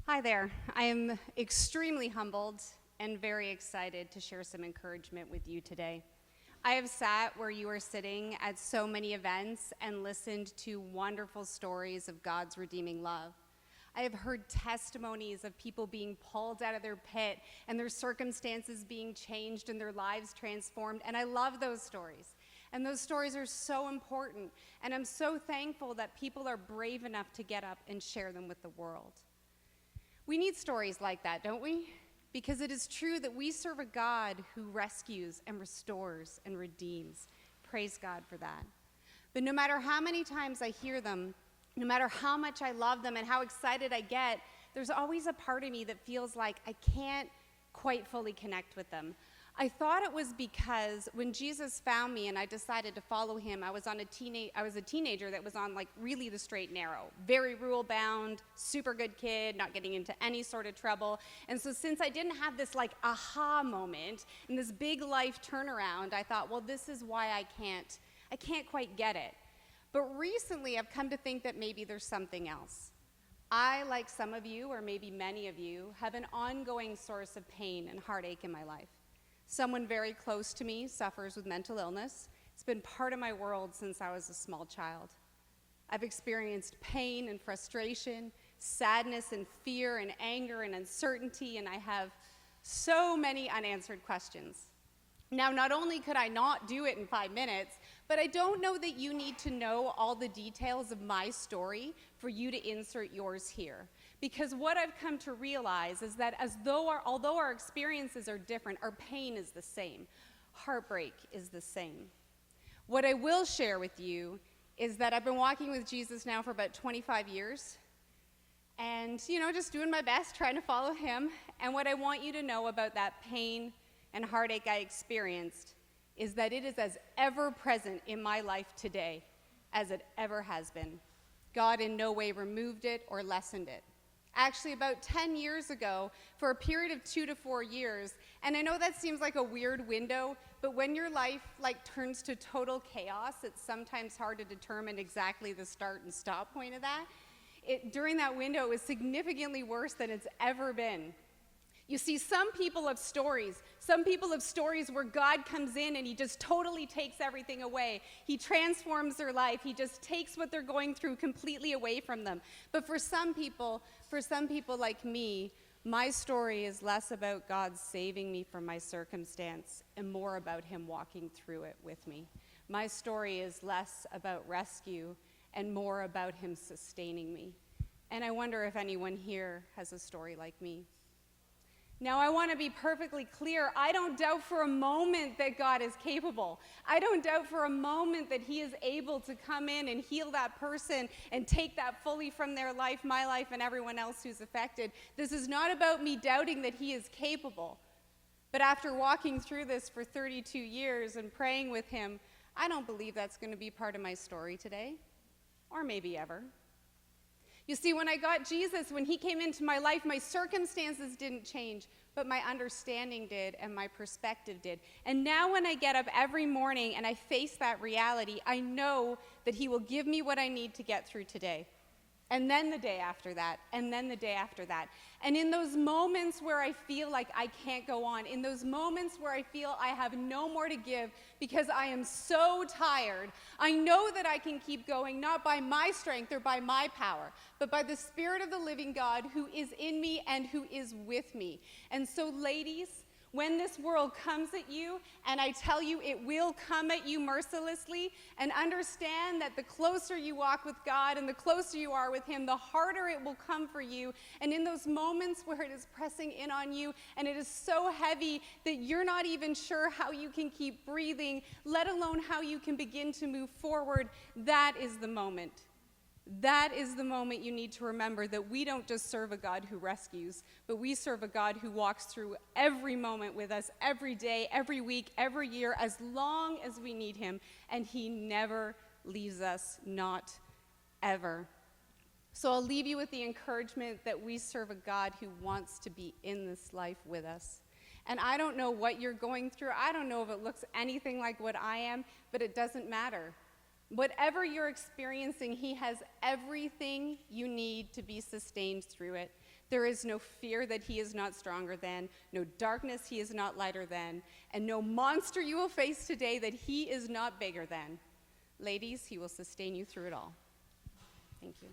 Hi there. I am extremely humbled and very excited to share some encouragement with you today. I have sat where you are sitting at so many events and listened to wonderful stories of God's redeeming love. I have heard testimonies of people being pulled out of their pit and their circumstances being changed and their lives transformed, and I love those stories. And those stories are so important, and I'm so thankful that people are brave enough to get up and share them with the world. We need stories like that, don't we? Because it is true that we serve a God who rescues and restores and redeems. Praise God for that. But no matter how many times I hear them, no matter how much I love them and how excited I get, there's always a part of me that feels like I can't quite fully connect with them. I thought it was because when Jesus found me and I decided to follow him, I was a teenager that was on like really the straight and narrow, very rule bound, super good kid, not getting into any sort of trouble. And so since I didn't have this like aha moment and this big life turnaround, I thought, well, this is why I can't quite get it. But recently I've come to think that maybe there's something else. I, like some of you, or maybe many of you, have an ongoing source of pain and heartache in my life. Someone very close to me suffers with mental illness. It's been part of my world since I was a small child. I've experienced pain and frustration, sadness and fear and anger and uncertainty, and I have so many unanswered questions. Now, not only could I not do it in 5 minutes, but I don't know that you need to know all the details of my story for you to insert yours here. Because what I've come to realize is that although our experiences are different, our pain is the same. Heartbreak is the same. What I will share with you is that I've been walking with Jesus now for about 25 years. And, just doing my best, trying to follow him. And what I want you to know about that pain and heartache I experienced is that it is as ever present in my life today as it ever has been. God in no way removed it or lessened it. Actually, about 10 years ago, for a period of 2 to 4 years, and I know that seems like a weird window, but when your life turns to total chaos, it's sometimes hard to determine exactly the start and stop point of that. During that window, it was significantly worse than it's ever been. You see, some people have stories where God comes in and he just totally takes everything away. He transforms their life. He just takes what they're going through completely away from them. But for some people like me, my story is less about God saving me from my circumstance and more about him walking through it with me. My story is less about rescue and more about him sustaining me. And I wonder if anyone here has a story like me. Now, I want to be perfectly clear. I don't doubt for a moment that God is capable. I don't doubt for a moment that he is able to come in and heal that person and take that fully from their life, my life, and everyone else who's affected. This is not about me doubting that he is capable. But after walking through this for 32 years and praying with him, I don't believe that's going to be part of my story today, or maybe ever. You see, when I got Jesus, when he came into my life, my circumstances didn't change, but my understanding did and my perspective did. And now when I get up every morning and I face that reality, I know that he will give me what I need to get through today. And then the day after that, and then the day after that. And in those moments where I feel like I can't go on, in those moments where I feel I have no more to give because I am so tired, I know that I can keep going, not by my strength or by my power, but by the Spirit of the living God who is in me and who is with me. And so, ladies, when this world comes at you, and I tell you it will come at you mercilessly, and understand that the closer you walk with God and the closer you are with him, the harder it will come for you. And in those moments where it is pressing in on you and it is so heavy that you're not even sure how you can keep breathing, let alone how you can begin to move forward, that is the moment That is the moment you need to remember that we don't just serve a God who rescues, but we serve a God who walks through every moment with us, every day, every week, every year, as long as we need him, and he never leaves us, not ever. So I'll leave you with the encouragement that we serve a God who wants to be in this life with us. And I don't know what you're going through. I don't know if it looks anything like what I am, but it doesn't matter. Whatever you're experiencing, he has everything you need to be sustained through it. There is no fear that he is not stronger than, no darkness he is not lighter than, and no monster you will face today that he is not bigger than. Ladies, he will sustain you through it all. Thank you.